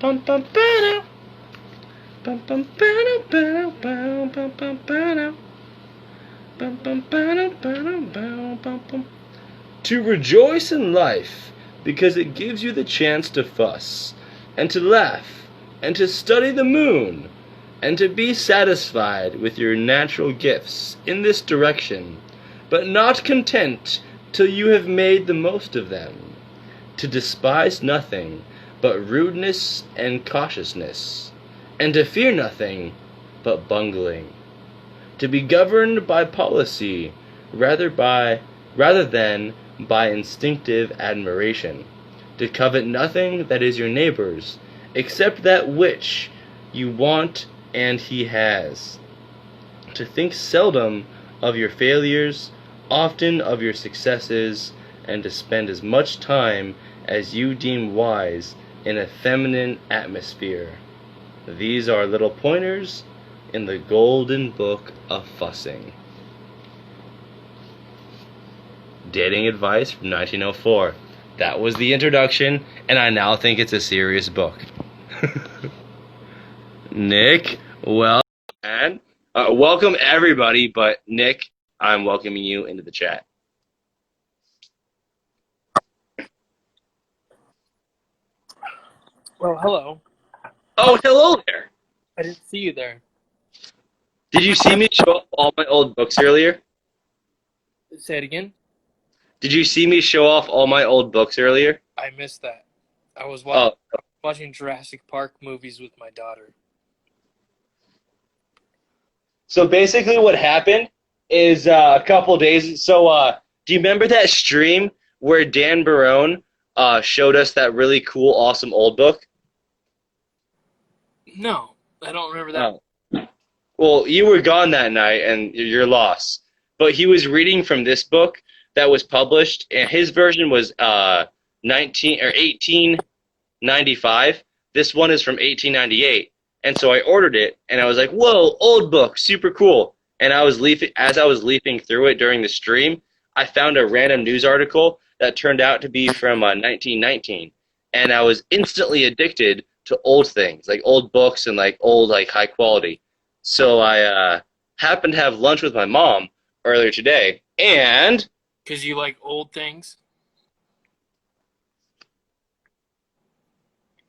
Bum bum ba bum bum ba bum bum bum bum ba bum bum ba bum bum bum. To rejoice in life because it gives you the chance to fuss and to laugh and to study the moon and to be satisfied with your natural gifts in this direction, but not content till you have made the most of them, to despise nothing but rudeness and cautiousness, and to fear nothing but bungling, to be governed by policy rather than by instinctive admiration, to covet nothing that is your neighbor's, except that which you want and he has, to think seldom of your failures, often of your successes, and to spend as much time as you deem wise in a feminine atmosphere. These are little pointers in the Golden Book of Fussing. Dating advice from 1904. That was the introduction, and I now think it's a serious book. Nick, welcome everybody, but Nick, I'm welcoming you into the chat. Well, hello. Oh, hello there. I didn't see you there. Did you see me show off all my old books earlier? Say it again. Did you see me show off all my old books earlier? I missed that. I was Oh, watching Jurassic Park movies with my daughter. so basically what happened is a couple days. So do you remember that stream where Dan Barone showed us that really cool, awesome old book? No, I don't remember that. Oh. Well, you were gone that night, and you're lost. But he was reading from this book that was published, and his version was 1895. This one is from 1898. And so I ordered it, and I was like, "Whoa, old book, super cool!" And as I was leafing through it during the stream, I found a random news article that turned out to be from 1919, and I was instantly addicted to old things, like old books and like old like high quality. So I happened to have lunch with my mom earlier today, and Because you like old things?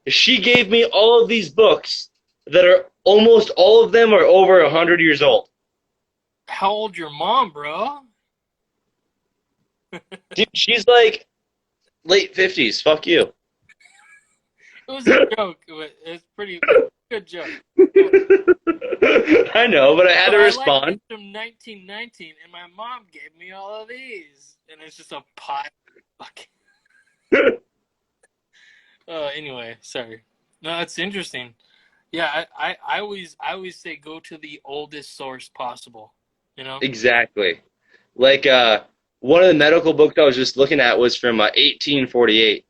she gave me all of these books that are almost all of them are over 100 years old. How old your mom, bro? Dude, she's like late 50s. Fuck you. It was a joke, but it's pretty good joke. I know, but I had to I like respond. this from 1919, and my mom gave me all of these, and it's just a pile. Fucking. Anyway, sorry. No, that's interesting. Yeah, I always say go to the oldest source possible. You know. Exactly. Like one of the medical books I was just looking at was from 1848.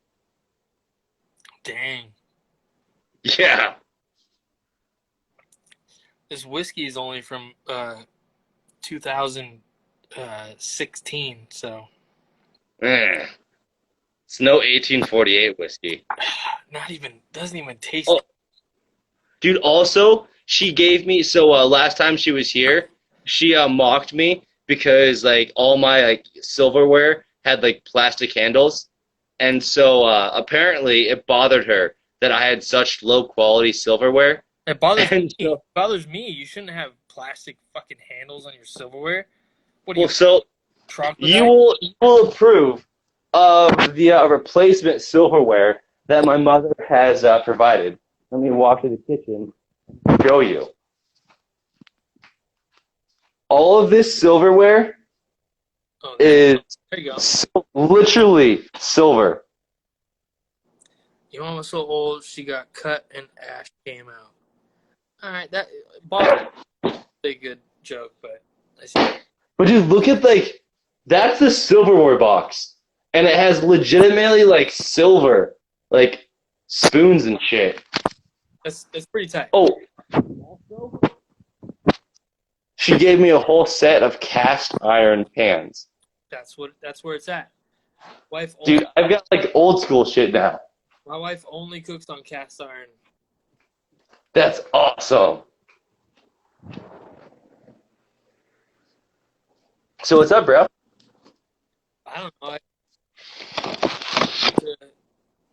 Dang. Yeah. This whiskey is only from 2016, so It's no 1848 whiskey. doesn't even taste. Oh, dude, also, she gave me, last time she was here, she mocked me because, like, all my, like, silverware had, like, plastic handles. And so, apparently, it bothered her that I had such low-quality silverware. It bothers And me. so, It bothers me. You shouldn't have plastic fucking handles on your silverware. What do well, you so you troglodyte? will approve of the replacement silverware that my mother has provided. Let me walk to the kitchen and show you. All of this silverware Oh, is there you go. literally silver. Your mom was so old she got cut and ash came out. All right, that bothers a good joke, but I see. But dude, look at like that's the silverware box, and it has legitimately like silver, like spoons and shit. That's pretty tight. Oh, also, she gave me a whole set of cast iron pans. That's where it's at. Wife only, Dude, I've got like old school shit now. my wife only cooks on cast iron That's awesome. So what's up, bro? I don't know.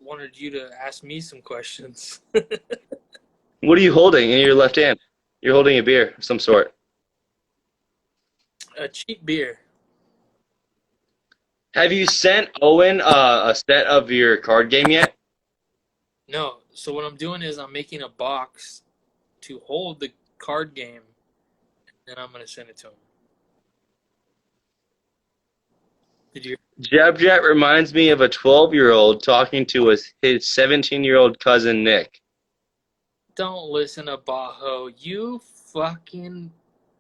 Wanted you to ask me some questions. What are you holding in your left hand? You're holding a beer of some sort. A cheap beer. Have you sent Owen a set of your card game yet? No. So what I'm doing is I'm making a box to hold the card game, and I'm gonna send it to him. Did you? JapJap reminds me of a 12-year-old talking to his 17-year-old cousin Nick. Don't listen to Bajo. You fucking.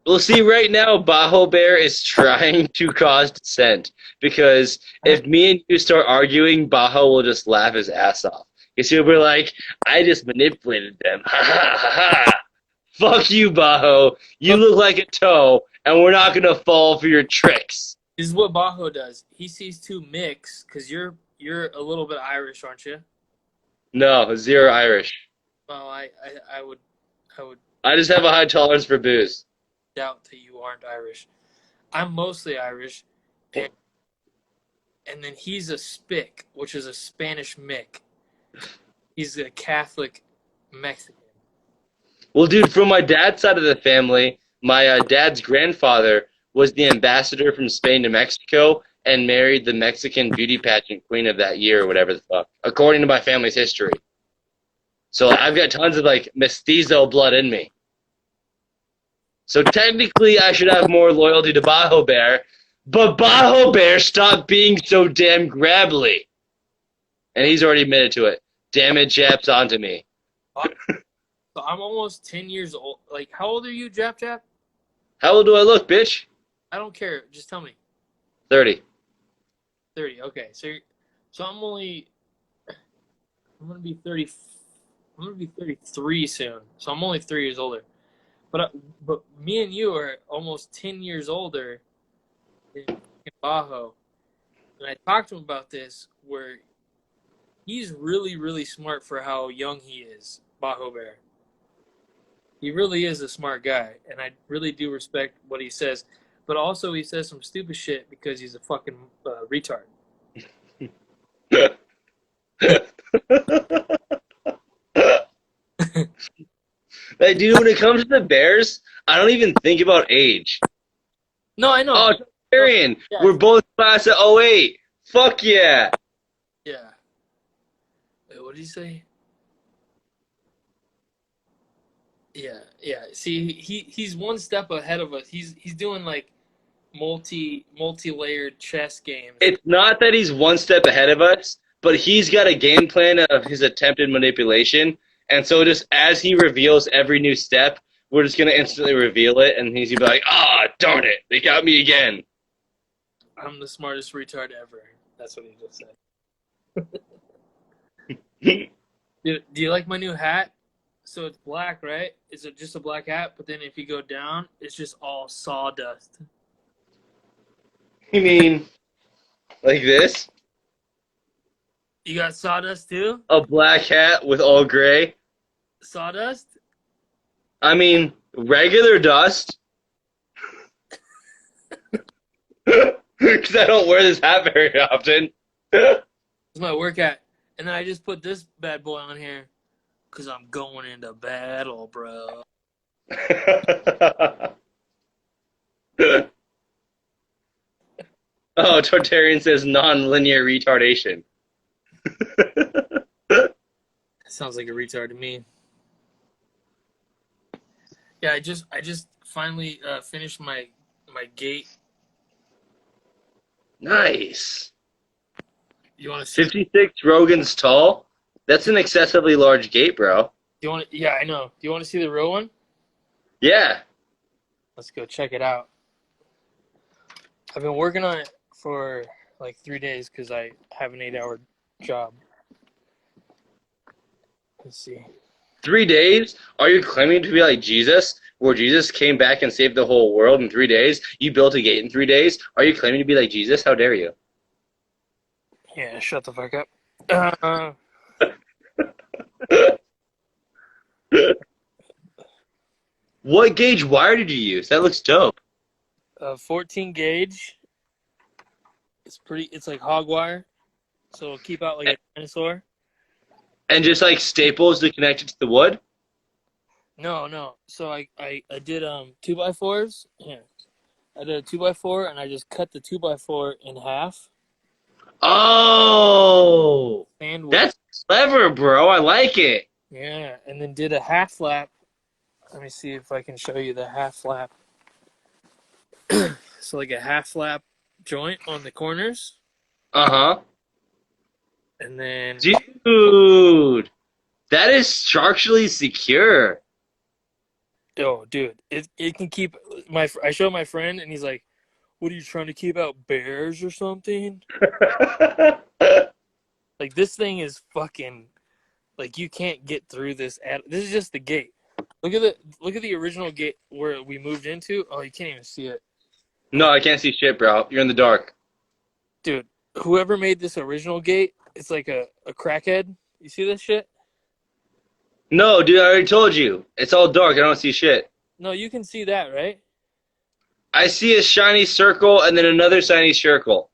Well, see, right now, Bajo Bear is trying to cause dissent because if me and you start arguing, Bajo will just laugh his ass off. Because he'll be like, I just manipulated them. Ha ha ha ha. Fuck you, Bajo. You look like a toe, and we're not going to fall for your tricks. This is what Bajo does. He sees two mix because you're a little bit Irish, aren't you? No, zero Irish. Well, I would I just have a high tolerance for booze. doubt that you aren't Irish. I'm mostly Irish, and then he's a Spic, which is a Spanish Mick. He's a Catholic Mexican. Well, dude, from my dad's side of the family, my dad's grandfather was the ambassador from Spain to Mexico and married the Mexican beauty pageant queen of that year or whatever the fuck, according to my family's history. So I've got tons of, like, mestizo blood in me. So technically I should have more loyalty to Bajo Bear, but Bajo Bear stopped being so damn grabbly. And he's already admitted to it. Damn it, Jap's onto me. So I'm almost 10 years old. Like, how old are you, JapJap? How old do I look, bitch? I don't care. Just tell me. 30. 30. Okay. So I'm gonna be 30. I'm gonna be 33 soon. So I'm only 3 years older. But me and you are almost 10 years older in Bajo. And I talked to him about this, where he's really, really smart for how young he is, Bajo Bear. He really is a smart guy, and I really do respect what he says. But also, he says some stupid shit because he's a fucking retard. Like, dude, when it comes to the Bears, I don't even think about age. No, I know. Oh, Arian, Yeah. we're both class of 08. Fuck yeah. Yeah. Wait, what did he say? Yeah. See, he's one step ahead of us. He's doing like multi-layered chess games. It's not that he's one step ahead of us, but he's got a game plan of his attempted manipulation. And so just as he reveals every new step, we're just going to instantly reveal it. And he's going to be like, darn it. They got me again. I'm the smartest retard ever. That's what he just said. Do you like my new hat? So it's black, right? It's just a black hat, but then if you go down, it's just all sawdust. You mean like this? You got sawdust too? A black hat with all gray? Sawdust? I mean, regular dust. Because I don't wear this hat very often. It's my work hat. And then I just put this bad boy on here because I'm going into battle, bro. Oh, Tortarian says non-linear retardation. Sounds like a retard to me. Yeah, I just finally finished my gate. Nice. You want to see? 56 Rogan's tall? That's an excessively large gate, bro. Yeah, I know. Do you want to see the real one? Yeah. Let's go check it out. I've been working on it for like 3 days because I have an 8-hour job. Let's see. 3 days? Are you claiming to be like Jesus, where Jesus came back and saved the whole world in 3 days? You built a gate in 3 days? Are you claiming to be like Jesus? How dare you? Yeah, shut the fuck up. What gauge wire did you use? That looks dope. 14 gauge. It's like hog wire, so it'll keep out like a dinosaur. And just like staples to connect it to the wood? No. So I did 2x4s. Yeah. I did a 2x4 and I just cut the 2x4 in half. Oh, Sandwich. that's clever, bro. I like it. Yeah, and then did a half lap. Let me see if I can show you the half lap. So like a half lap joint on the corners, Uh-huh. and then Dude, that is structurally secure. oh, dude, it can keep my. I showed my friend, and he's like, "What are you trying to keep out bears or something?" Like this thing is fucking. Like you can't get through this. This is just the gate. Look at the original gate where we moved into. Oh, you can't even see it. No, I can't see shit, bro. You're in the dark. Dude, whoever made this original gate, it's like a crackhead. You see this shit? No, dude, I already told you. It's all dark. I don't see shit. No, you can see that, right? I see a shiny circle and then another shiny circle.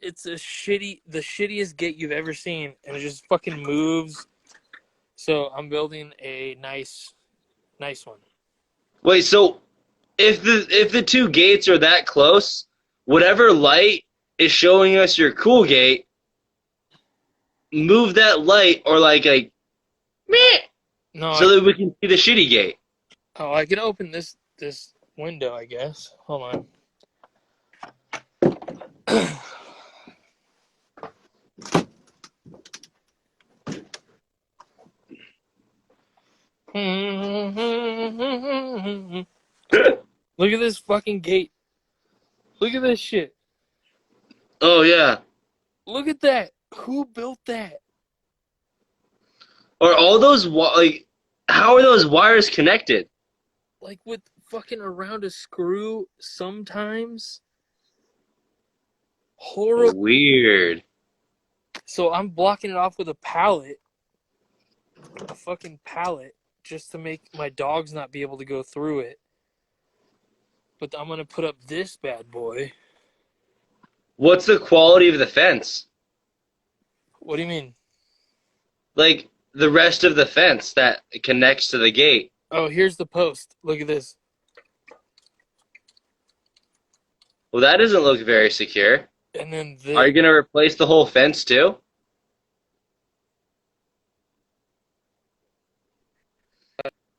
It's the shittiest gate you've ever seen, and it just fucking moves. So I'm building a nice one. Wait, so if the two gates are that close, whatever light is showing us your cool gate, move that light or like meh, No, so that we can see the shitty gate. I can open this window, I guess. Hold on. Look at this fucking gate. Look at this shit. Oh yeah. Look at that. Who built that? Are all those how are those wires connected? Like with fucking around a screw sometimes. Horrible. Weird. So I'm blocking it off with a pallet. A fucking pallet. Just to make my dogs not be able to go through it. But I'm going to put up this bad boy. What's the quality of the fence? What do you mean? Like the rest of the fence that connects to the gate. Oh, here's the post. Look at this. Well, that doesn't look very secure. And then Are you going to replace the whole fence too?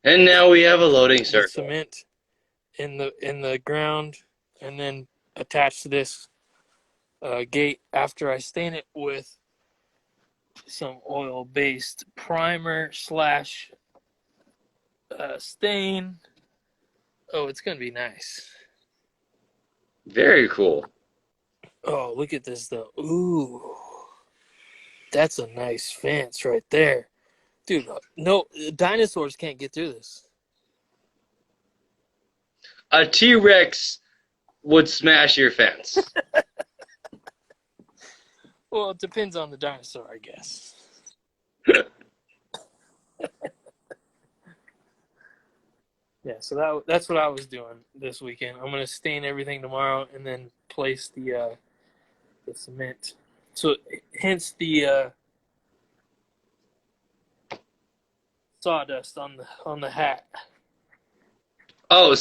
And now we have a loading circle. Cement in the ground, and then attached to this gate after I stain it with some oil-based primer / stain. Oh, it's gonna be nice. Very cool. Oh, look at this though. Ooh, that's a nice fence right there. Dude, no, dinosaurs can't get through this. A T-Rex would smash your fence. Well, it depends on the dinosaur, I guess. Yeah, so that's what I was doing this weekend. I'm gonna stain everything tomorrow and then place the cement. So hence the sawdust on the hat. Oh,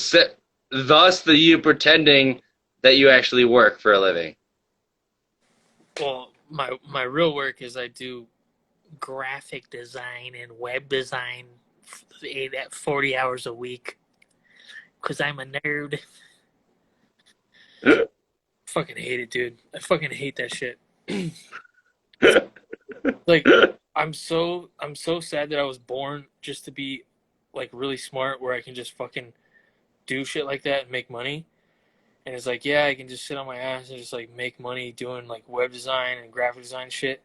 thus you pretending that you actually work for a living. Well, my real work is I do graphic design and web design at 40 hours a week because I'm a nerd. Fucking hate it, dude. I fucking hate that shit. Like I'm so sad that I was born just to be like really smart where I can just fucking do shit like that and make money. And it's like, yeah, I can just sit on my ass and just like make money doing like web design and graphic design shit.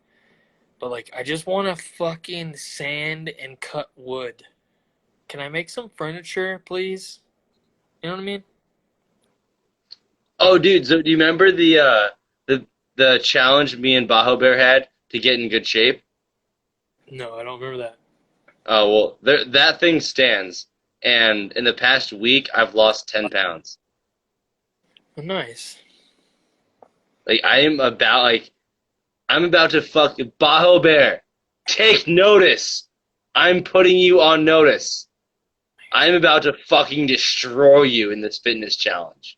But like I just want to fucking sand and cut wood. Can I make some furniture, please? You know what I mean? Oh, dude, so do you remember the challenge me and Bajo Bear had to get in good shape? No, I don't remember that. Oh, well, that thing stands. and in the past week, I've lost 10 pounds. Nice. Like, I'm about to fuck Bajo Bear. Take notice. I'm putting you on notice. I'm about to fucking destroy you in this fitness challenge.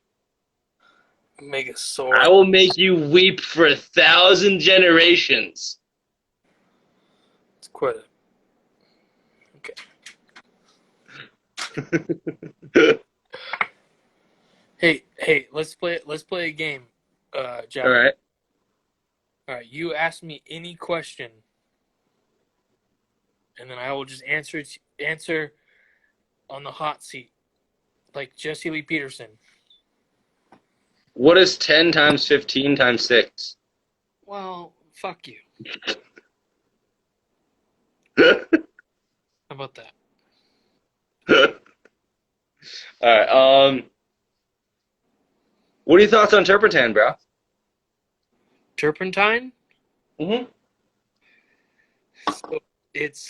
Megasaurus. I will make you weep for 1,000 generations. It's quite a. Okay. Hey, let's play a game, Jap. All right. All right, you ask me any question, and then I will just answer on the hot seat, like Jesse Lee Peterson. What is 10 times 15 times 6? Well, fuck you. All How about that? right. What are your thoughts on turpentine, bro? Turpentine? Mm-hmm. So it's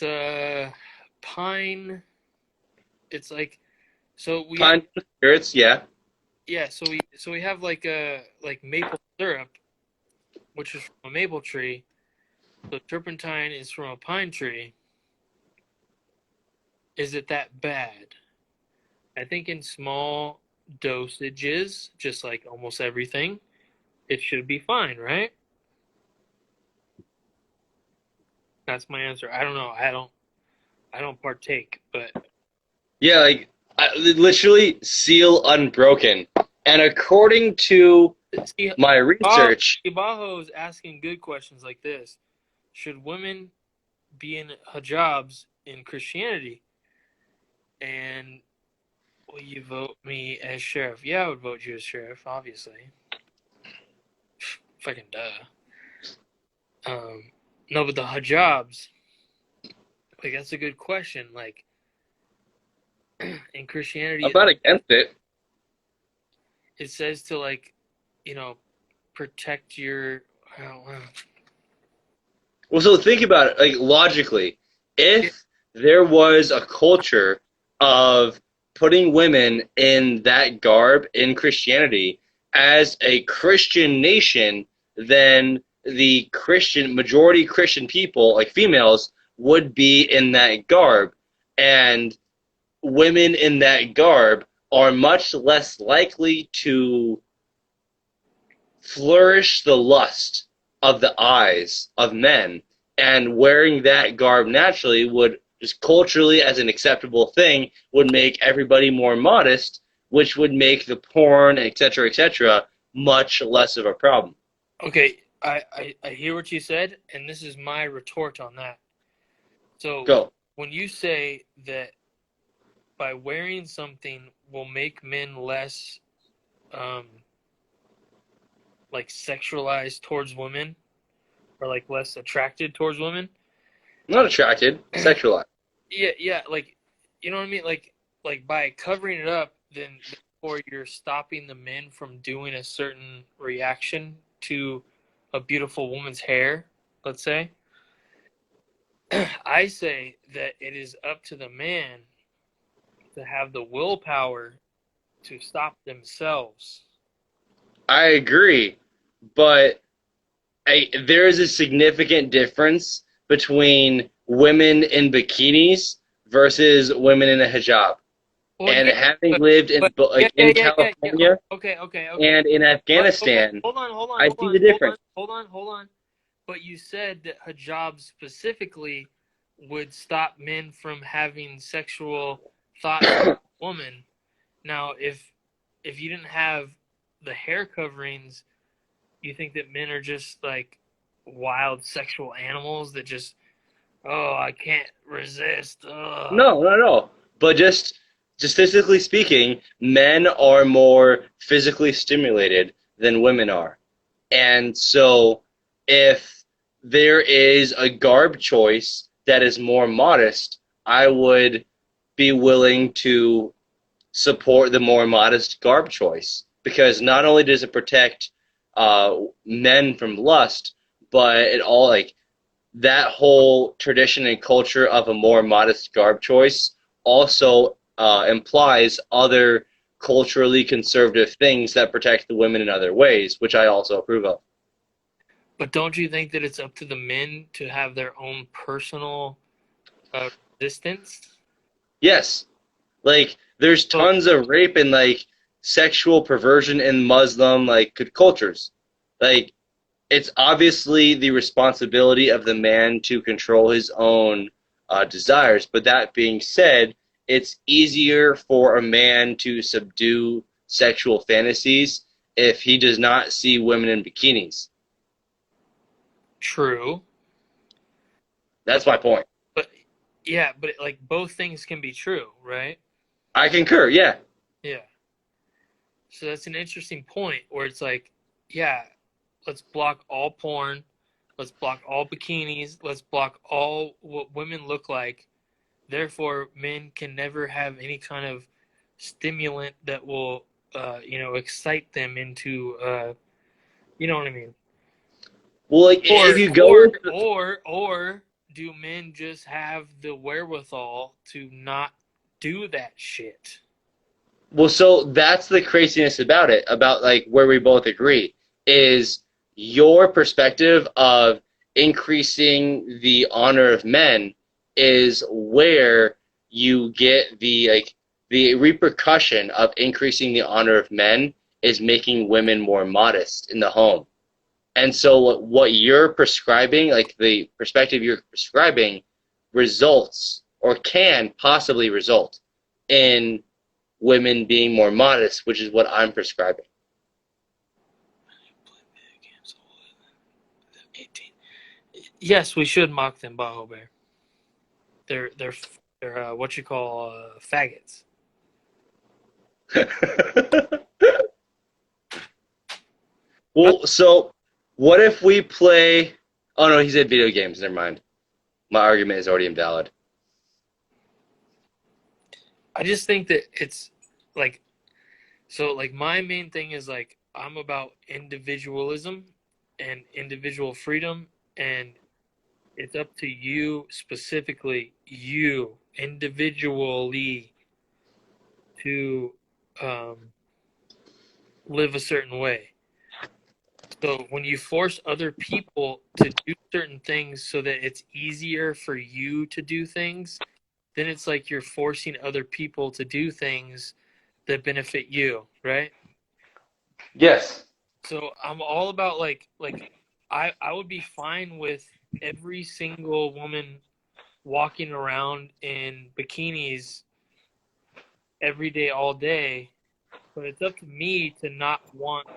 pine. It's like we Pine spirits, yeah. we have like maple syrup, which is from a maple tree. So turpentine is from a pine tree. Is it that bad? I think in small dosages, just like almost everything, it should be fine, right? That's my answer. I don't know. I don't partake, but Yeah, like literally seal unbroken. And according to see, my research, Bajo is asking good questions like this. Should women be in hijabs in Christianity? And will you vote me as sheriff? Yeah, I would vote you as sheriff, obviously. Fucking duh. No, but the hijabs, like that's a good question. Like in Christianity, I'm not against it. it says to like, protect your. Well, Well, so think about it, like logically. If there was a culture of putting women in that garb in Christianity as a Christian nation, then the majority Christian people, like females, would be in that garb. And women in that garb are much less likely to flourish the lust of the eyes of men, and wearing that garb naturally would just culturally as an acceptable thing would make everybody more modest, which would make the porn, etc., much less of a problem. okay, I hear what you said, and this is my retort on that. So Go. when you say that by wearing something will make men less like sexualized towards women or like less attracted towards women. Not attracted, sexualized. Yeah, like you know what I mean? Like by covering it up, then therefore you're stopping the men from doing a certain reaction to a beautiful woman's hair, let's say. I say that it is up to the man to have the willpower to stop themselves. I agree, but there is a significant difference between women in bikinis versus women in a hijab. Well, And yeah, having lived in in California Okay. and in Afghanistan, Hold I see the difference. hold on. But you said that hijab specifically would stop men from having sexual thoughts with a woman. Now, if you didn't have the hair coverings, you think that men are just like wild sexual animals that just, oh, I can't resist. Ugh. No. But just statistically speaking, men are more physically stimulated than women are. And so if there is a garb choice that is more modest, I would be willing to support the more modest garb choice, because not only does it protect men from lust, but it all like that whole tradition and culture of a more modest garb choice also implies other culturally conservative things that protect the women in other ways, which I also approve of. But don't you think that it's up to the men to have their own personal resistance? Yes, like there's So, tons of rape and like sexual perversion in Muslim like cultures. Like it's obviously the responsibility of the man to control his own desires. But that being said, it's easier for a man to subdue sexual fantasies if he does not see women in bikinis. true. That's my point. But yeah, but like both things can be true, right? I concur. Yeah. Yeah. So that's an interesting point where it's like, yeah, let's block all porn, let's block all bikinis, let's block all what women look like. Therefore, men can never have any kind of stimulant that will, excite them into, you know what I mean? Well, like Or, if you go or, with or do men just have the wherewithal to not do that shit? well, so that's the craziness about it, about like where we both agree, is your perspective of increasing the honor of men is where you get the repercussion of increasing the honor of men is making women more modest in the home. And so what you're prescribing, like the perspective you're prescribing, results or can possibly result in women being more modest, which is what I'm prescribing. Yes, we should mock them, Bajo Bear. They're what you call faggots. Well, so what if we play? Oh no, he said video games. Never mind. My argument is already invalid. I just think that it's like so like my main thing is like I'm about individualism and individual freedom, and it's up to you specifically, you individually, to um, live a certain way. So when you force other people to do certain things so that it's easier for you to do things, then it's like you're forcing other people to do things that benefit you, right? Yes. So I'm all about like I would be fine with every single woman walking around in bikinis every day all day, but it's up to me to not want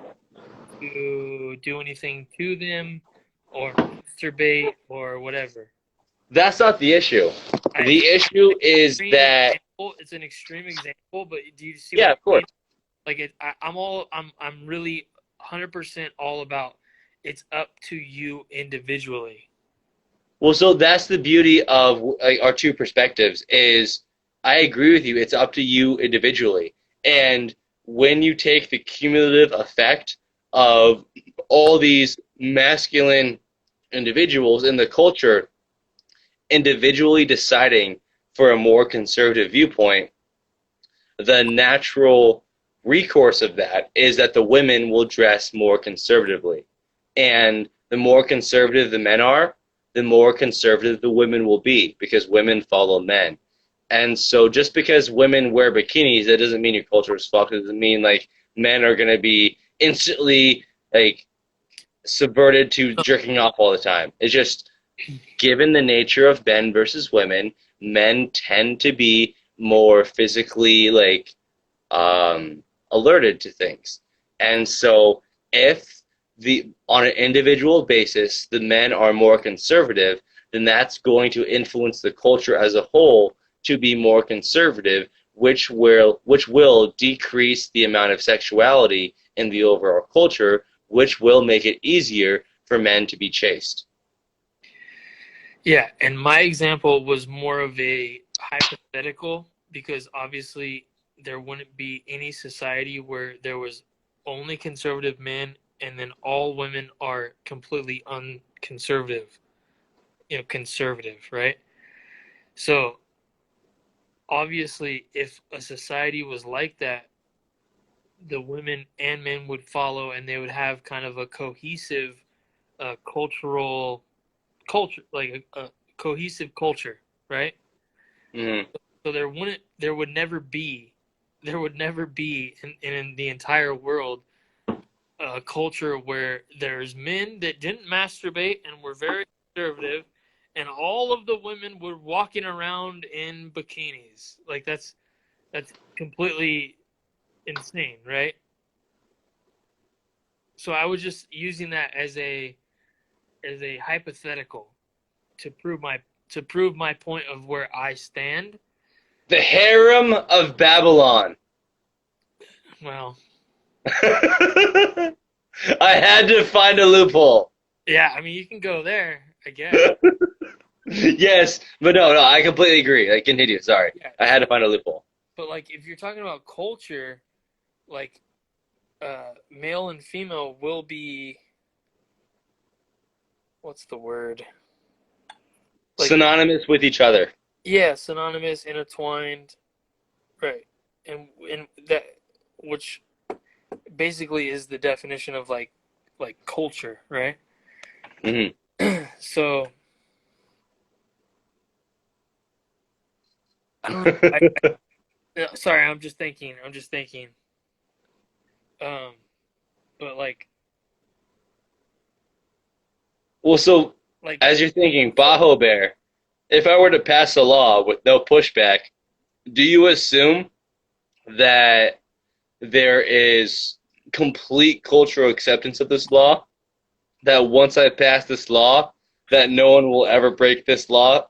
to do anything to them or masturbate or whatever. That's not the issue. The It's issue an is extreme that, example. It's an extreme example, but do you see what yeah, I of course. mean? Like I'm really 100% all about it's up to you individually. Well, so that's the beauty of like, our two perspectives is I agree with you. It's up to you individually. And when you take the cumulative effect of all these masculine individuals in the culture individually deciding for a more conservative viewpoint, the natural recourse of that is that the women will dress more conservatively. And the more conservative the men are, the more conservative the women will be because women follow men. And so just because women wear bikinis, that doesn't mean your culture is fucked. It doesn't mean like men are going to be instantly like subverted to jerking off all the time. It's just given the nature of men versus women, men tend to be more physically like alerted to things. And so if the on an individual basis the men are more conservative, then that's going to influence the culture as a whole to be more conservative, which will decrease the amount of sexuality in the overall culture, which will make it easier for men to be chaste. Yeah, and my example was more of a hypothetical because obviously there wouldn't be any society where there was only conservative men and then all women are completely unconservative, conservative, right? So obviously, if a society was like that, the women and men would follow, and they would have kind of a cohesive cultural culture, like a cohesive culture, right? Mm-hmm. So there would never be in the entire world a culture where there's men that didn't masturbate and were very conservative, and all of the women were walking around in bikinis. Like that's completely insane, right? So I was just using that as a hypothetical to prove my point of where I stand. The harem of Babylon. Well, I had to find a loophole. yeah, I mean you can go there, I guess. Yes, but no, I completely agree. Like, continue. Sorry, Yeah. I had to find a loophole. But like if you're talking about culture, like male and female will be, what's the word? Like, Synonymous with each other. yeah, synonymous, intertwined, right? And that, which basically is the definition of like culture, right? Mm-hmm. So I don't know. Sorry, I'm just thinking. Um, but Well, so like as you're thinking, so Bajo Bear, if I were to pass a law with no pushback, do you assume that there is complete cultural acceptance of this law? That once I pass this law, that no one will ever break this law?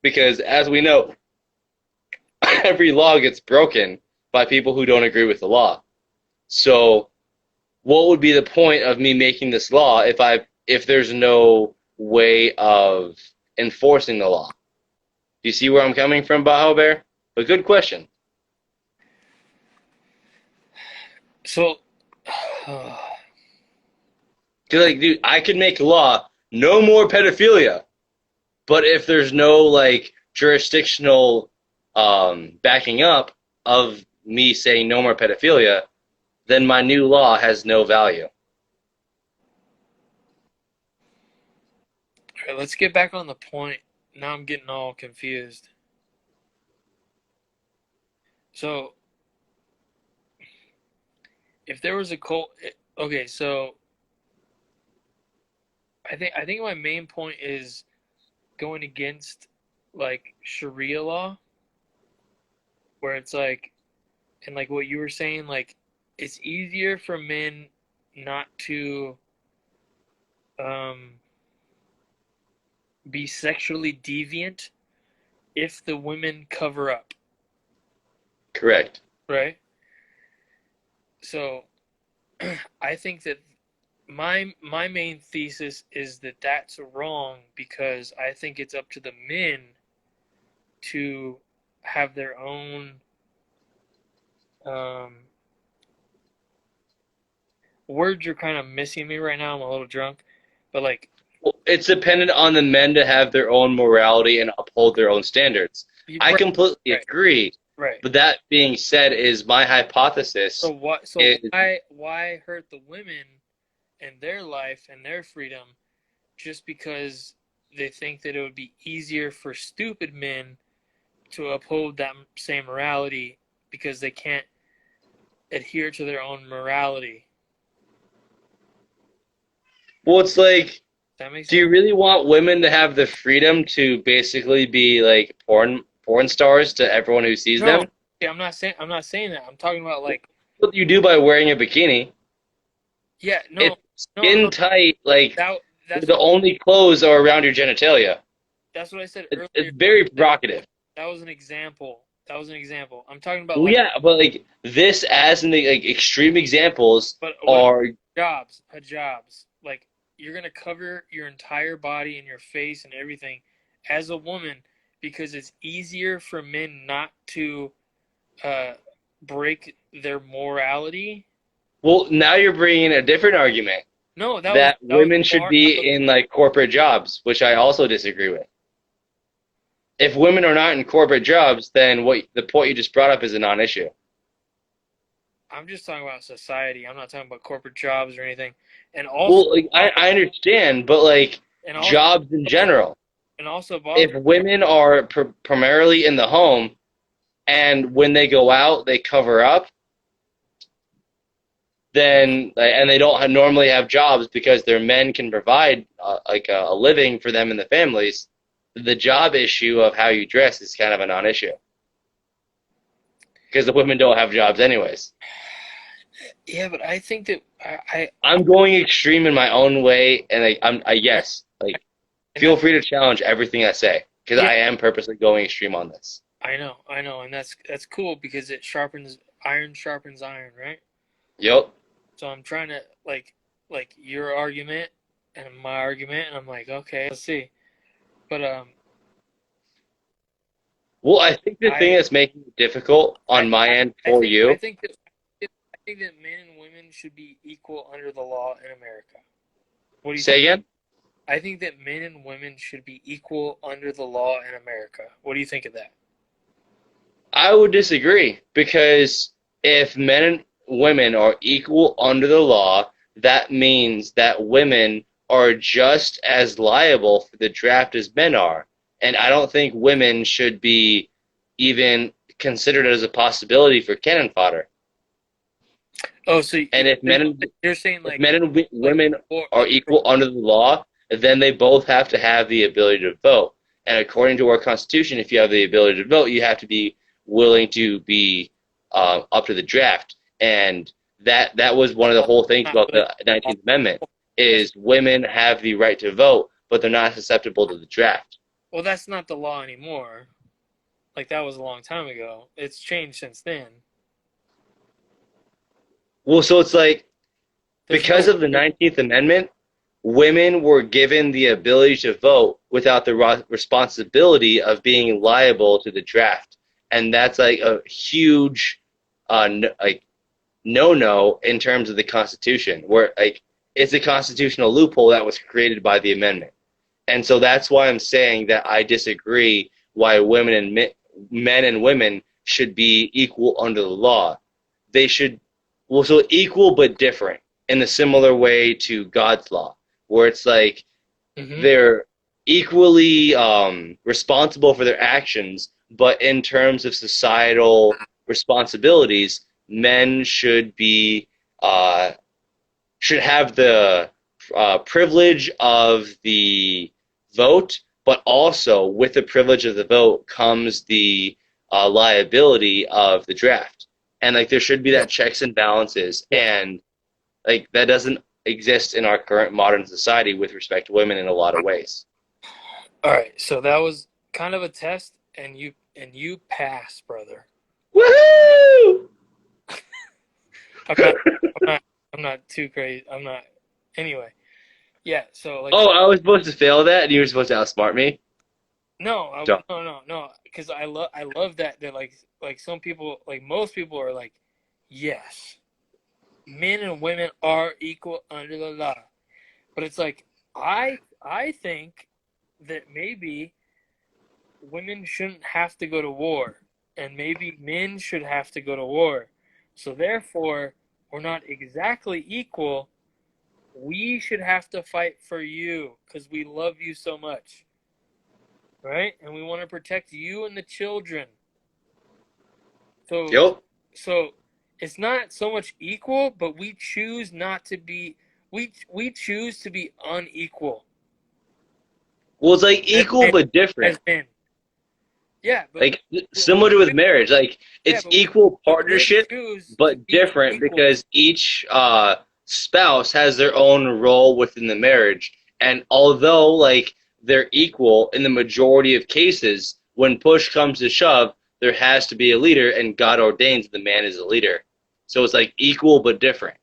Because as we know, every law gets broken by people who don't agree with the law. So what would be the point of me making this law if there's no way of enforcing the law? Do you see where I'm coming from, Bajo Bear? A good question. so. Because, like, dude, I could make a law, no more pedophilia. But if there's no, like, jurisdictional backing up of me saying no more pedophilia, then my new law has no value. All right, let's get back on the point. Now I'm getting all confused. So, if there was a cult, okay, so I think my main point is going against like Sharia law, where it's like, and like what you were saying, like it's easier for men not to um, be sexually deviant if the women cover up, Correct. right? So I think that my main thesis is that that's wrong because I think it's up to the men to have their own um, words are kind of missing me right now. I'm a little drunk, but like Well, it's dependent on the men to have their own morality and uphold their own standards. I right, completely right, agree. right. But that being said, is my hypothesis So what? So is why hurt the women and their life and their freedom just because they think that it would be easier for stupid men to uphold that same morality because they can't adhere to their own morality. well, it's like, Does that make do you sense? really want women to have the freedom to basically be like porn stars to everyone who sees No, them? yeah, I'm not saying that. I'm talking about like, What you do by wearing a bikini. yeah, It's no. skin tight, like That that's the what only clothes are around your genitalia. that's what I said It's earlier. very provocative. That was an example. That was an example. I'm talking about Well, like, yeah, but like this as in the like extreme examples but what are hijabs? Like you're gonna cover your entire body and your face and everything as a woman because it's easier for men not to uh, break their morality. well, now you're bringing a different argument No, that that was women should bar. That was, be in like corporate jobs, which I also disagree with. If women are not in corporate jobs, then the point you just brought up is a non-issue. I'm just talking about society. I'm not talking about corporate jobs or anything. And also, Well, like, I understand, but like and also, jobs in general. and also, boss. If women are primarily in the home and when they go out they cover up, then and they don't normally have jobs because their men can provide like a living for them and the families, the job issue of how you dress is kind of a non-issue because the women don't have jobs anyways. Yeah, but I think that I'm going extreme in my own way, and yes, like and feel that's, free to challenge everything I say because yeah, I am purposely going extreme on this. I know, and that's cool because it sharpens iron, right? Yep. So I'm trying to like your argument and my argument, and I'm like, okay, let's see. But Well, I think the thing I that's making it difficult on my end for I you. think that men and women should be equal under the law in America. What do you Say think? again? I think that men and women should be equal under the law in America. What do you think of that? I would disagree because if men and women are equal under the law, that means that women are just as liable for the draft as men are. And I don't think women should be even considered as a possibility for cannon fodder. Oh, so And you're saying if like men and like women or are equal under the law, then they both have to have the ability to vote. And according to our Constitution, if you have the ability to vote, you have to be willing to be up to the draft. And that was one of the whole things not about really. the 19th Amendment That's is women have the right to vote, but they're not susceptible to the draft. well, that's not the law anymore. Like that was a long time ago. It's changed since then. Well, so it's like There's because no of the 19th Amendment, women were given the ability to vote without the responsibility of being liable to the draft, and that's like a huge, like no in terms of the Constitution, where like it's a constitutional loophole that was created by the amendment, and so that's why I'm saying that I disagree why women and men and women should be equal under the law. They should, well, so equal but different in a similar way to God's law, where it's like hmm they're equally responsible for their actions, but in terms of societal responsibilities, men uh, should have the privilege of the vote, but also with the privilege of the vote comes the liability of the draft. And like there should be that checks and balances, Yeah. and like that doesn't exist in our current modern society with respect to women in a lot of ways. All right. So that was kind of a test, and you passed, brother. Woohoo! I'm not. I'm not. I'm not too crazy. I'm not. Anyway. Yeah. So like. Oh, I was supposed to fail that, and you were supposed to outsmart me. No, Dumb. no. Because I love that like some people like most people are like, yes, men and women are equal under the law. But it's like I think that maybe women shouldn't have to go to war, and maybe men should have to go to war. So therefore, we're not exactly equal. We should have to fight for you because we love you so much, right? And we want to protect you and the children. So Yep. so it's not so much equal, but we choose not to be we choose to be unequal Well, it's like as equal men, but different. as men. Yeah, Like but we similar to with choose, marriage, like yeah, it's equal but we partnership choose to but be different unequal. because each spouse has their own role within the marriage. And although like they're equal in the majority of cases, when push comes to shove, there has to be a leader, and God ordains the man is a leader. So it's like equal but different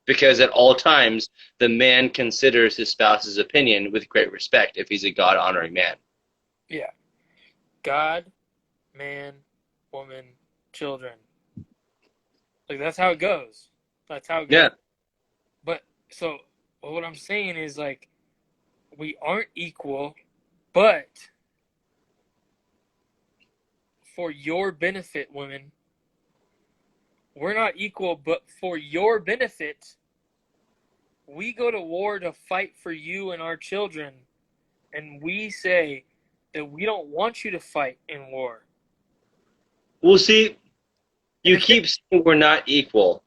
because at all times the man considers his spouse's opinion with great respect if he's a God honoring man. Yeah, God, man, woman, children. Like that's how it goes. That's how it goes. Yeah. But so what I'm saying is like we aren't equal, but for your benefit, women. We're not equal, but for your benefit, we go to war to fight for you and our children. And we say that we don't want you to fight in war. Well, see, you And keep saying we're not equal,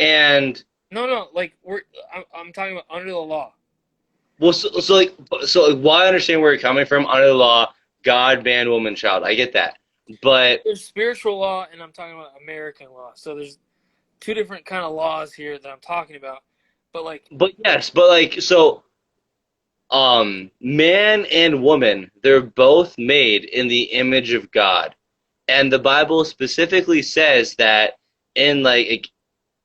and no, like I'm talking about under the law. well, so while I understand where you're coming from, under the law, God, man, woman, child, I get that, but There's spiritual law, and I'm talking about American law. So there's two different kind of laws here that I'm talking about. But like, yes, but like so, man and woman, they're both made in the image of God, and the Bible specifically says that in like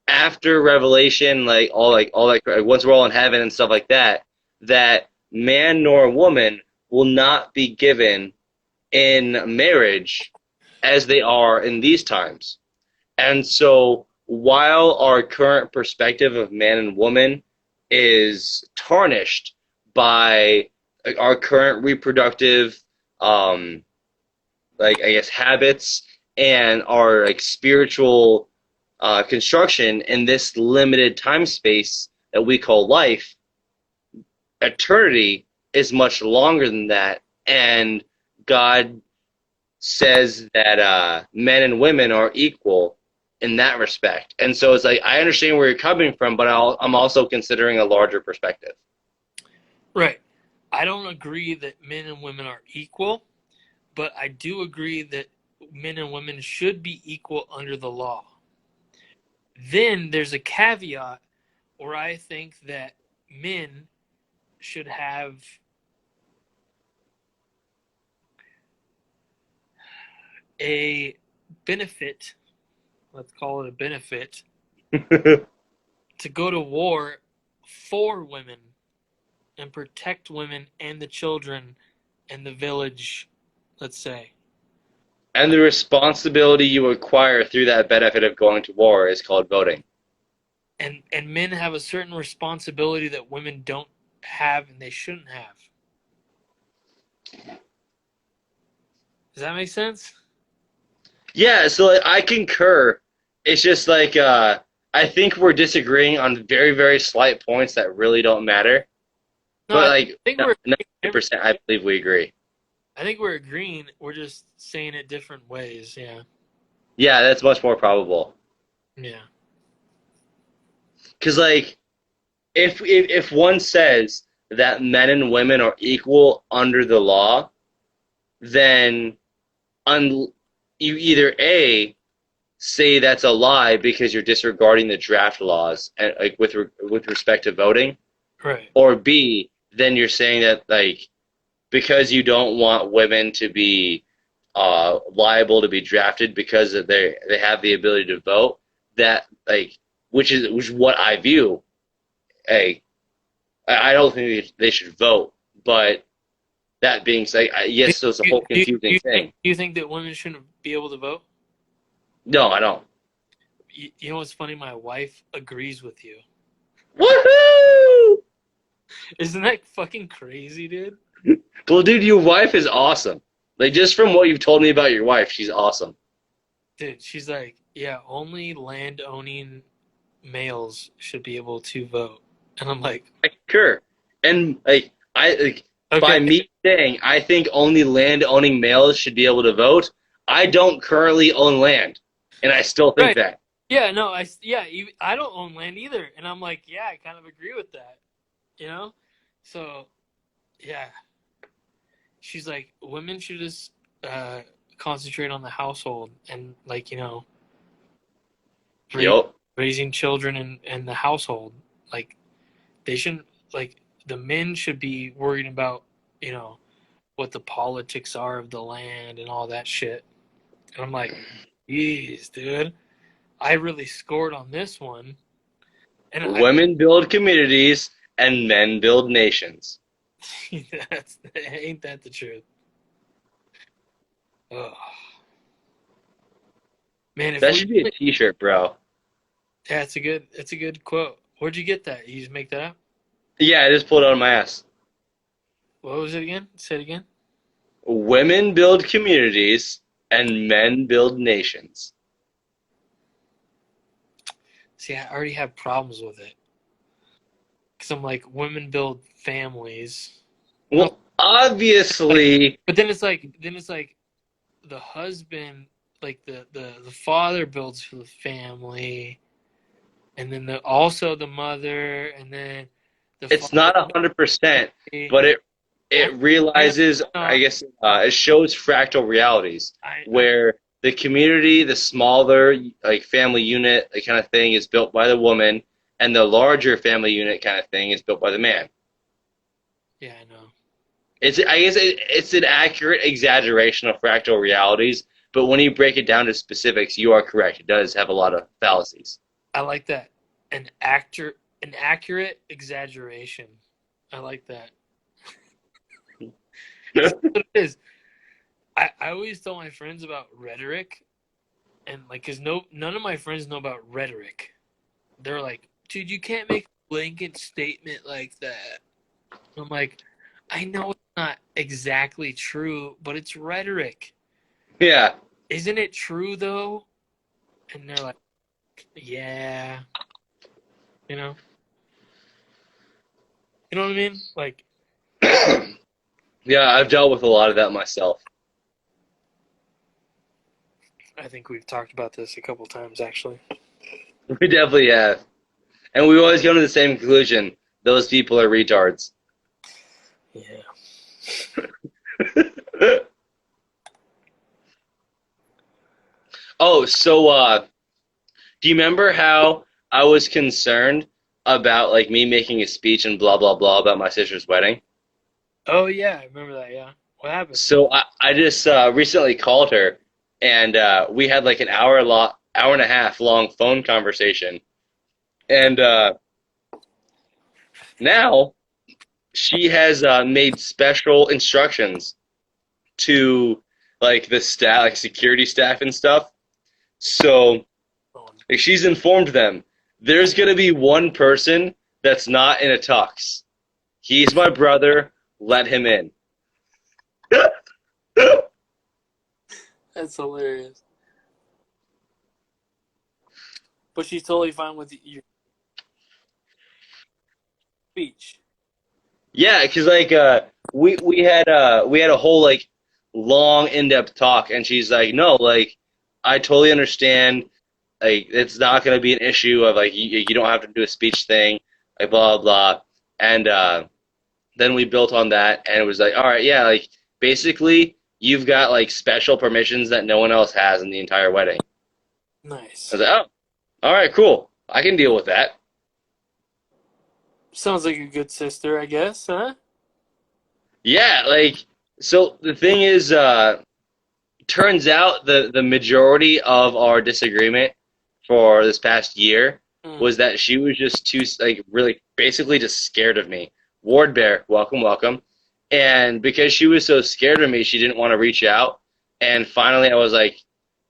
after Revelation, like all that, once we're all in heaven and stuff like that, that man nor woman will not be given in marriage as they are in these times. And so while our current perspective of man and woman is tarnished by our current reproductive like I guess habits and our like spiritual construction in this limited time space that we call life, eternity is much longer than that, and God says that men and women are equal in that respect. And so it's like I understand where you're coming from, but I'm also considering a larger perspective. right. I don't agree that men and women are equal, but I do agree that men and women should be equal under the law. Then there's a caveat where I think that men should have a benefit, let's call it a benefit, to go to war for women and protect women and the children and the village, let's say. And the responsibility you acquire through that benefit of going to war is called voting. And men have a certain responsibility that women don't have and they shouldn't have. Does that make sense? Yeah, so like, I concur. It's just like I think we're disagreeing on very, very slight points that really don't matter. No, But I like think we're 90%, I believe we agree. I think we're agreeing. We're just saying it different ways. Yeah. Yeah, that's much more probable. Yeah. Because like if one says that men and women are equal under the law, then you either A, say that's a lie because you're disregarding the draft laws and like with respect to voting, Right. or B, then you're saying that like because you don't want women to be liable to be drafted because they have the ability to vote, that like which is what I view. Hey, I don't think they should vote, but that being said, yes, so it's a whole confusing thing. Do you think that women shouldn't be able to vote? No, I don't. You know what's funny? My wife agrees with you. Woohoo! Isn't that fucking crazy, dude? Well, dude, your wife is awesome. Like, just from what you've told me about your wife, she's awesome. Dude, she's like, yeah, only land owning males should be able to vote. And I'm like, I concur. And like by okay, me saying I think only land owning males should be able to vote, I don't currently own land, and I still think right. that. Yeah, no, I don't own land either. And I'm like, yeah, I kind of agree with that. You know? So, yeah. She's like, women should just concentrate on the household and, like, Yup. raising children and the household. Like, they shouldn't, like, the men should be worried about, what the politics are of the land and all that shit. And I'm like, geez, dude, I really scored on this one. And Women build communities and men build nations. ain't that the truth? Ugh. Man, That should be a T-shirt, bro. yeah, it's a good quote. Where'd you get that? You just make that up? Yeah, I just pulled it out of my ass. What was it again? Say it again. Women build communities and men build nations. See, I already have problems with it. Because I'm like, women build families. Well, obviously, But then it's like the husband, like the father builds for the family, and then also the mother, and then the it's father. not 100%, but I it realizes, I guess, it shows fractal realities where the community, the smaller like family unit, like, kind of thing, is built by the woman, and the larger family unit kind of thing is built by the man. Yeah, I know. It's an accurate exaggeration of fractal realities, but when you break it down to specifics, you are correct. It does have a lot of fallacies. I like that. An accurate exaggeration. I like that. That's what it is. I always tell my friends about rhetoric, and like, cause none of my friends know about rhetoric. They're like, dude, you can't make a blanket statement like that. I'm like, I know it's not exactly true, but it's rhetoric. Yeah. Isn't it true though? And they're like, yeah, you know, you know what I mean? Like, Yeah, I've dealt with a lot of that myself. I think we've talked about this a couple times actually. We definitely have. And we always come to the same conclusion. Those people are retards. Yeah. Oh, so do you remember how I was concerned about like me making a speech and blah blah blah about my sister's wedding? Oh yeah, I remember that. Yeah. What happened? So I just recently called her, and we had like an hour and a half long phone conversation, and now she has made special instructions to like the staff, like security staff and stuff. So like, she's informed them there's gonna be one person that's not in a tux. He's my brother. Let him in. That's hilarious. But she's totally fine with your speech. Yeah, because like we had a whole like long in-depth talk, and she's like, no, like I totally understand. Like it's not gonna be an issue of like you don't have to do a speech thing, like blah blah blah. And then we built on that, and it was like, all right, yeah, like basically you've got like special permissions that no one else has in the entire wedding. I Nice. was like, oh, all right, cool. I can deal with that. Sounds like a good sister, I guess, huh? Yeah, like so the thing is, turns out the majority of our disagreement for this past year Mm. was that she was just too like really basically just scared of me. Ward Bear, welcome, welcome. And because she was so scared of me, she didn't want to reach out. And finally, I was like,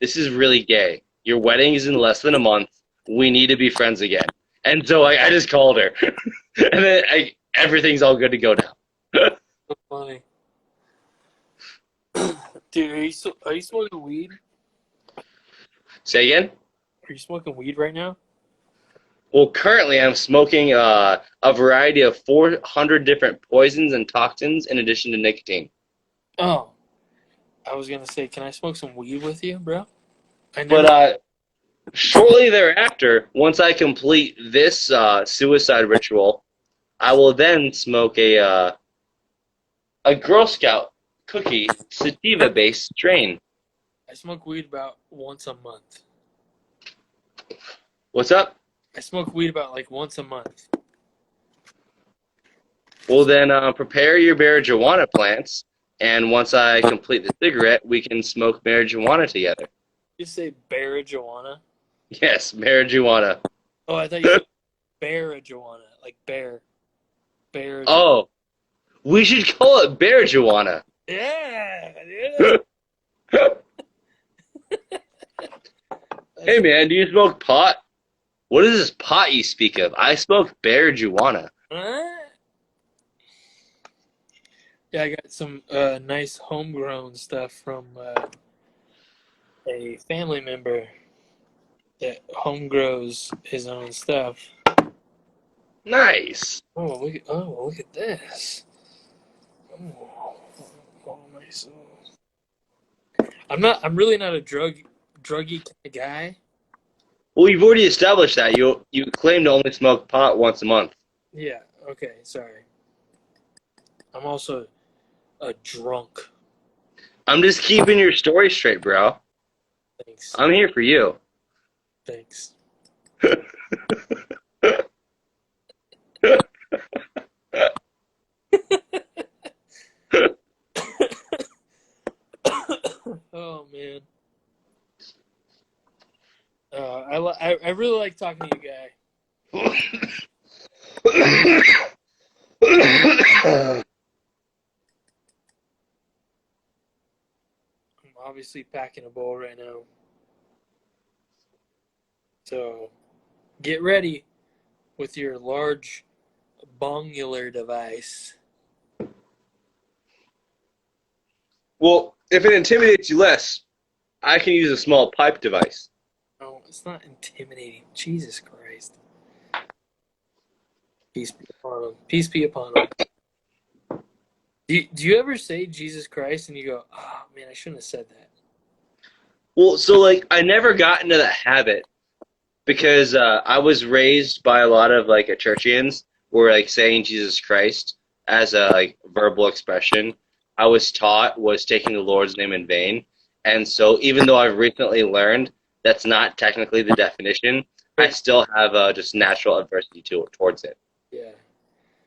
"This is really gay. Your wedding is in less than a month. We need to be friends again." And so I just called her, and then everything's all good to go now. So funny. Dude, are you smoking weed? Say again? Are you smoking weed right now? Well, currently I'm smoking a variety of 400 different poisons and toxins in addition to nicotine. Oh, I was gonna say, can I smoke some weed with you, bro? I But never. shortly thereafter, once I complete this suicide ritual, I will then smoke a Girl Scout cookie sativa-based strain. I smoke weed about once a month. What's up? I smoke weed about like once a month. Well, then prepare your marijuana plants, and once I complete the cigarette, we can smoke marijuana together. You say marijuana? Yes, marijuana. Oh, I thought you said marijuana, like bear. Bear. Oh, we should call it marijuana. Yeah, yeah. Hey man, do you smoke pot? What is this pot you speak of? I smoke marijuana. Yeah, I got some nice homegrown stuff from a family member that home grows his own stuff. Nice. Look at this. Oh, oh my soul. I'm really not a druggy kind of guy. Well, you've already established that. You claim to only smoke pot once a month. Yeah, okay, sorry. I'm also a drunk. I'm just keeping your story straight, bro. Thanks. I'm here for you. Thanks. Oh man. I really like talking to you, guy. I'm obviously packing a bowl right now. So get ready with your large bongular device. Well, if it intimidates you less, I can use a small pipe device. No, it's not intimidating. Jesus Christ. Peace be upon him. Peace be upon him. Do you ever say Jesus Christ and you go, oh man, I shouldn't have said that? Well, so like I never got into that habit because I was raised by a lot of like churchians where like saying Jesus Christ as a like verbal expression I was taught was taking the Lord's name in vain. And so even though I've recently learned that's not technically the definition, I still have just natural adversity towards it. Yeah.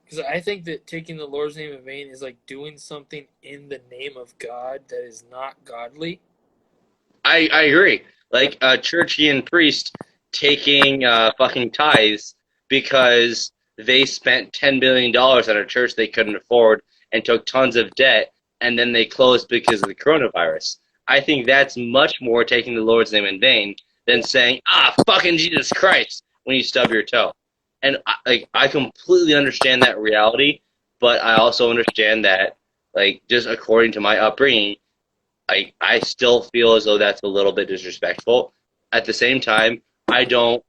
Because I think that taking the Lord's name in vain is like doing something in the name of God that is not godly. I agree. Like a churchian priest taking fucking tithes because they spent $10 billion on a church they couldn't afford and took tons of debt, and then they closed because of the coronavirus. I think that's much more taking the Lord's name in vain than saying fucking Jesus Christ when you stub your toe. And I completely understand that reality, but I also understand that like just according to my upbringing, I still feel as though that's a little bit disrespectful. At the same time, I don't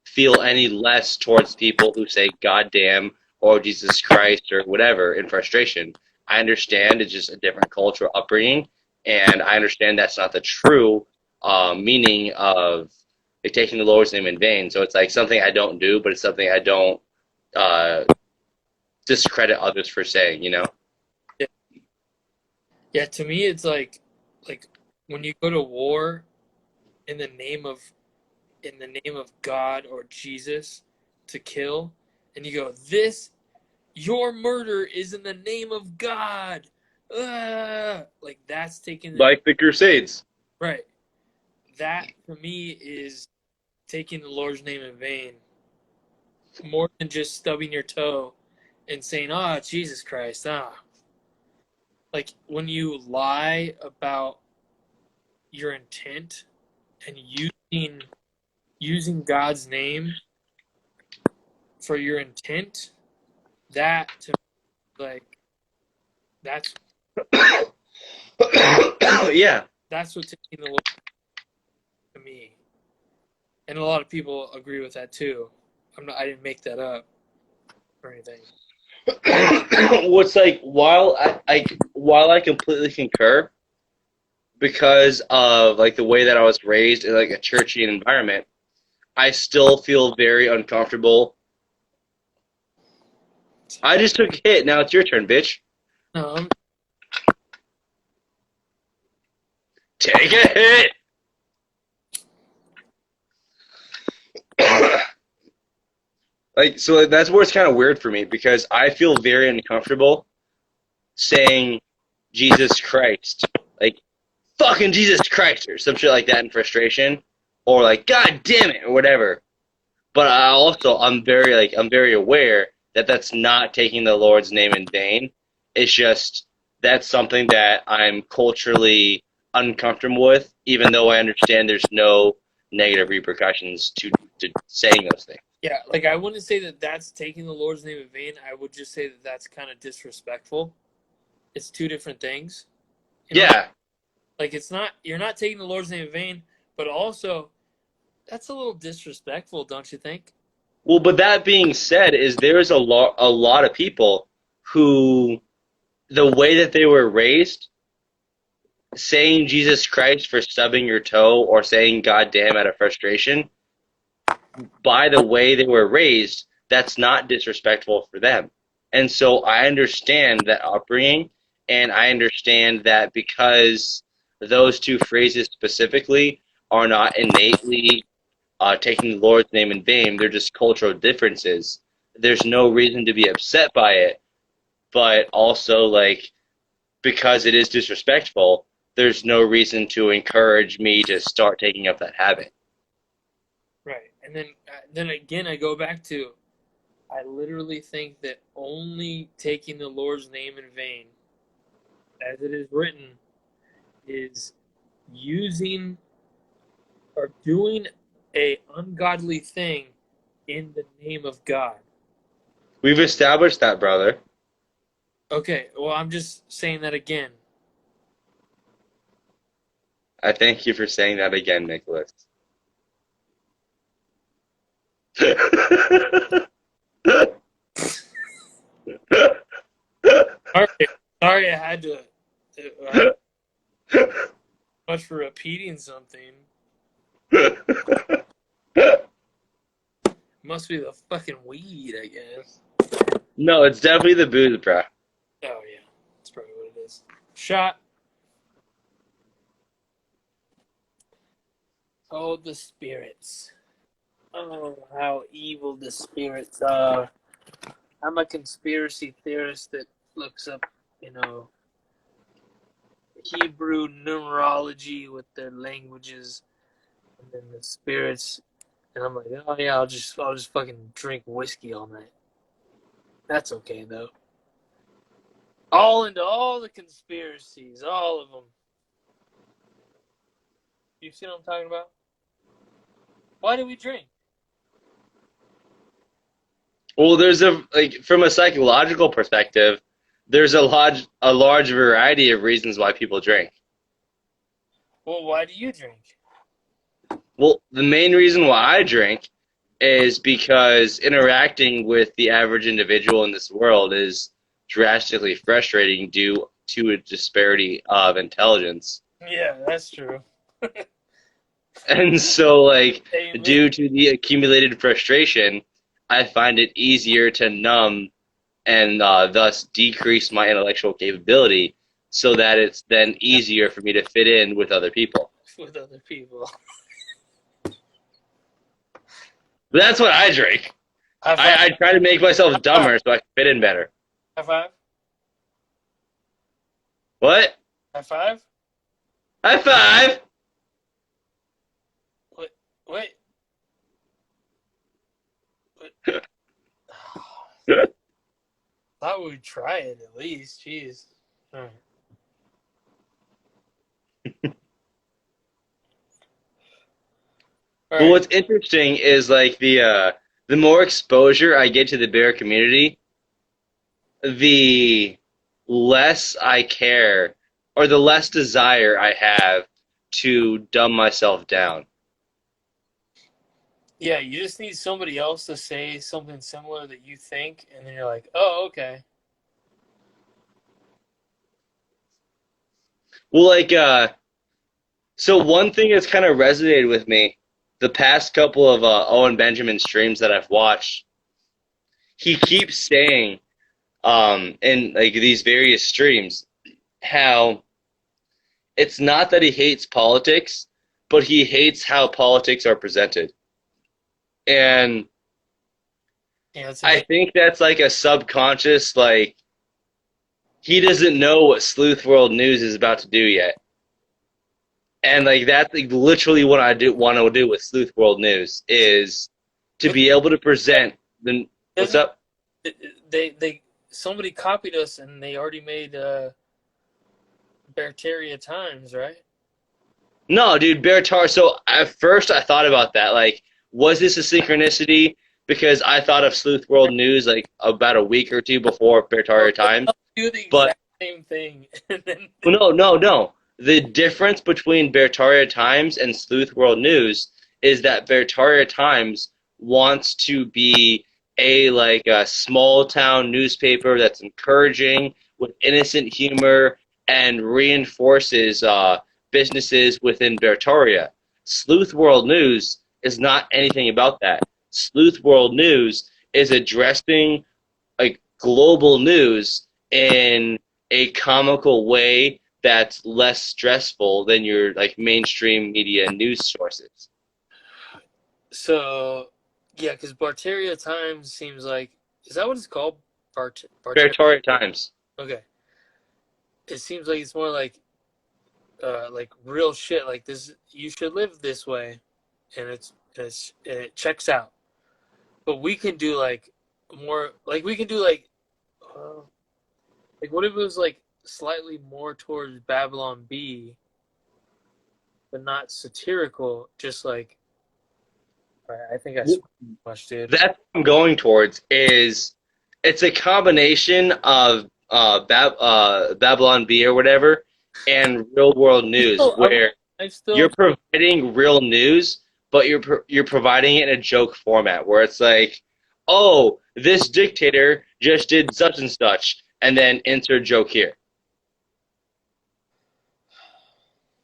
feel any less towards people who say "goddamn" or "Jesus Christ" or whatever in frustration. I understand it's just a different cultural upbringing, and I understand that's not the true meaning of like, taking the Lord's name in vain. So it's like something I don't do, but it's something I don't uh, discredit others for saying. You know? Yeah. Yeah, to me it's like when you go to war in the name of God or Jesus to kill, and you go, this your murder is in the name of God. Like that's taking the Like the Crusades. right. That for me is taking the Lord's name in vain. More than just stubbing your toe and saying, "Ah, Jesus Christ." Like when you lie about your intent and using God's name for your intent, that to me, like that's Yeah. that's what taking the Lord to me. And a lot of people agree with that too. I didn't make that up or anything. What's like while I completely concur because of like the way that I was raised in like a churchy environment, I still feel very uncomfortable. I just took a hit. Now it's your turn, bitch. No, Take a hit. Like so that's where it's kind of weird for me because I feel very uncomfortable saying Jesus Christ. Like fucking Jesus Christ or some shit like that in frustration or like God damn it or whatever. But I'm very aware that that's not taking the Lord's name in vain. It's just that's something that I'm culturally uncomfortable with, even though I understand there's no negative repercussions to saying those things. yeah, like I wouldn't say that that's taking the Lord's name in vain. I would just say that that's kind of disrespectful. It's two different things. You know? Yeah, Like you're not taking the Lord's name in vain, but also that's a little disrespectful, don't you think? Well, but that being said, is there's a lot of people who the way that they were raised, saying Jesus Christ for stubbing your toe or saying God damn out of frustration, by the way they were raised, that's not disrespectful for them. And so I understand that upbringing, and I understand that because those two phrases specifically are not innately taking the Lord's name in vain, they're just cultural differences. There's no reason to be upset by it, but also, like, because it is disrespectful, there's no reason to encourage me to start taking up that habit. Right. And then again, I go back to I literally think that only taking the Lord's name in vain, as it is written, is using or doing a ungodly thing in the name of God. We've established that, brother. Okay, well, I'm just saying that again. I thank you for saying that again, Nicholas. Sorry, sorry, I had to. Uh, much for repeating something. Must be the fucking weed, I guess. No, it's definitely the booze, bro. Oh yeah, that's probably what it is. Shot. Oh, the spirits. Oh, how evil the spirits are. I'm a conspiracy theorist that looks up, you know, Hebrew numerology with their languages, and then the spirits. And I'm like, oh yeah, I'll just fucking drink whiskey all night. That's okay though. All into all the conspiracies, all of them. You see what I'm talking about? Why do we drink? Well, there's from a psychological perspective, there's a large variety of reasons why people drink. Well, why do you drink? Well, the main reason why I drink is because interacting with the average individual in this world is drastically frustrating due to a disparity of intelligence. Yeah, that's true. And so, like, Amen. due to the accumulated frustration, I find it easier to numb and thus decrease my intellectual capability so that it's then easier for me to fit in with other people. With other people. But that's what I drink. High five. I try to make myself dumber so I can fit in better. High five. What? High five. High five! Wait. Wait. Thought we'd try it at least. Jeez. All right. All But right. what's interesting is like the more exposure I get to the bear community, the less I care or the less desire I have to dumb myself down. Yeah, you just need somebody else to say something similar that you think, and then you're like, oh, okay. Well, like so one thing that's kind of resonated with me the past couple of Owen Benjamin streams that I've watched, he keeps saying in like these various streams how it's not that he hates politics, but he hates how politics are presented. And Yeah, that's I think that's like a subconscious, like, he doesn't know what Sleuth World News is about to do yet. And like that's like, literally what I do want to do with Sleuth World News is to be able to present the what's up? they somebody copied us and they already made Berteria Times, right? No, dude, Beartar. So at first I thought about that. Like, was this a synchronicity? Because I thought of Sleuth World News like about a week or two before Beartar Times. Do the But exact same thing. And then well, no. the difference between Bertaria Times and Sleuth World News is that Bertaria Times wants to be a small town newspaper that's encouraging with innocent humor and reinforces businesses within Bertaria. Sleuth World News is not anything about that. Sleuth World News is addressing like global news in a comical way that's less stressful than your like mainstream media news sources. So, yeah, because Barteria Times seems like, is that what it's called? Barteria? Bertaria Times. Okay. It seems like it's more like real shit. Like this, you should live this way, and it checks out. But we can do like more, like we can do like what if it was like slightly more towards Babylon B, but not satirical, just like. I think I spoke too much, dude. That's what I'm going towards is it's a combination of Babylon B or whatever and real world news Still, where I still you're providing real news, but you're providing it in a joke format where it's like, oh, this dictator just did such and such, and then insert joke here.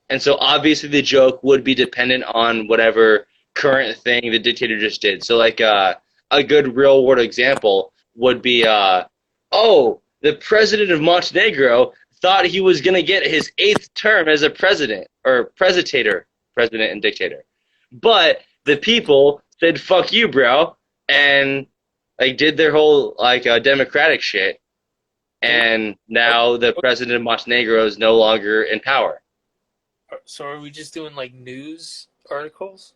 And so obviously the joke would be dependent on whatever current thing the dictator just did. So like a good real world example would be oh, the president of Montenegro thought he was going to get his 8th term as a president or president and dictator. But the people said fuck you, bro, and like did their whole like democratic shit, and now the president of Montenegro is no longer in power. So are we just doing like news articles?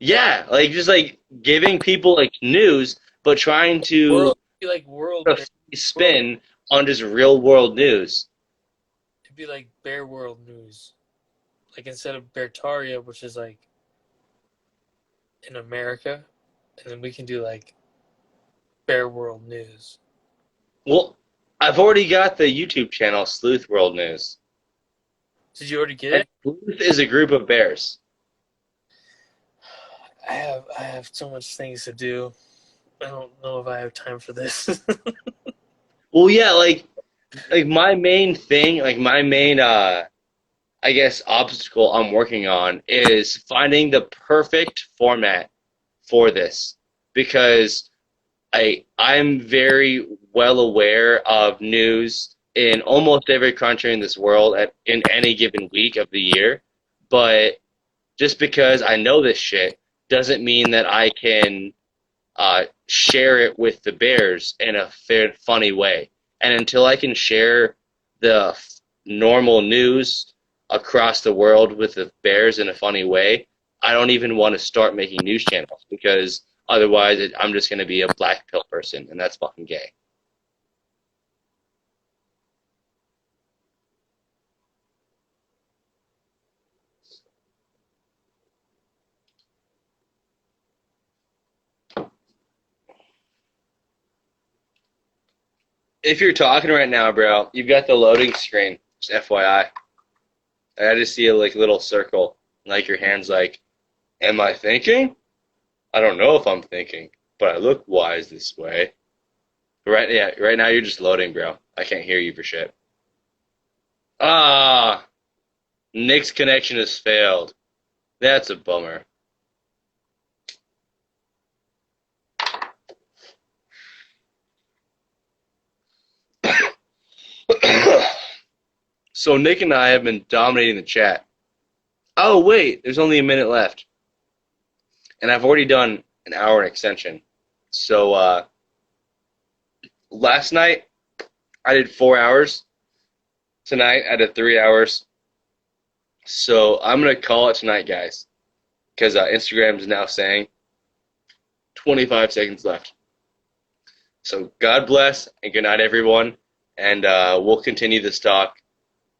Yeah, like just like giving people like news, but trying to World. put a spin on just real world news. It'd be like Bear World News, like instead of Bertaria, which is like in America, and then we can do like Bear World News. Well, I've already got the YouTube channel Sleuth World News. Did you already get And it? Sleuth is a group of bears. I have so much things to do. I don't know if I have time for this. Well, yeah, like my main thing, like my main I guess obstacle I'm working on is finding the perfect format for this because I'm very well aware of news in almost every country in this world in any given week of the year, but just because I know this shit doesn't mean that I can share it with the bears in a fair, funny way. And until I can share the normal news across the world with the bears in a funny way, I don't even want to start making news channels because otherwise I'm just going to be a black pill person, and that's fucking gay. If you're talking right now, bro, you've got the loading screen. Just FYI. I just see a like little circle, like your hand's like, am I thinking? I don't know if I'm thinking, but I look wise this way. Right now you're just loading, bro. I can't hear you for shit. Ah, Nick's connection has failed. That's a bummer. So Nick and I have been dominating the chat. Oh wait, there's only a minute left. And I've already done an hour extension. So last night I did 4 hours. Tonight I did 3 hours. So I'm gonna call it tonight, guys, because Instagram is now saying 25 seconds left. So God bless and good night, everyone. And we'll continue this talk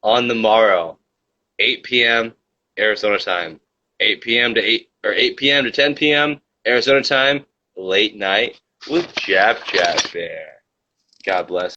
on the morrow, 8 p.m. Arizona time, 8 p.m. to 10 p.m. Arizona time, late night with JapJap there. God bless.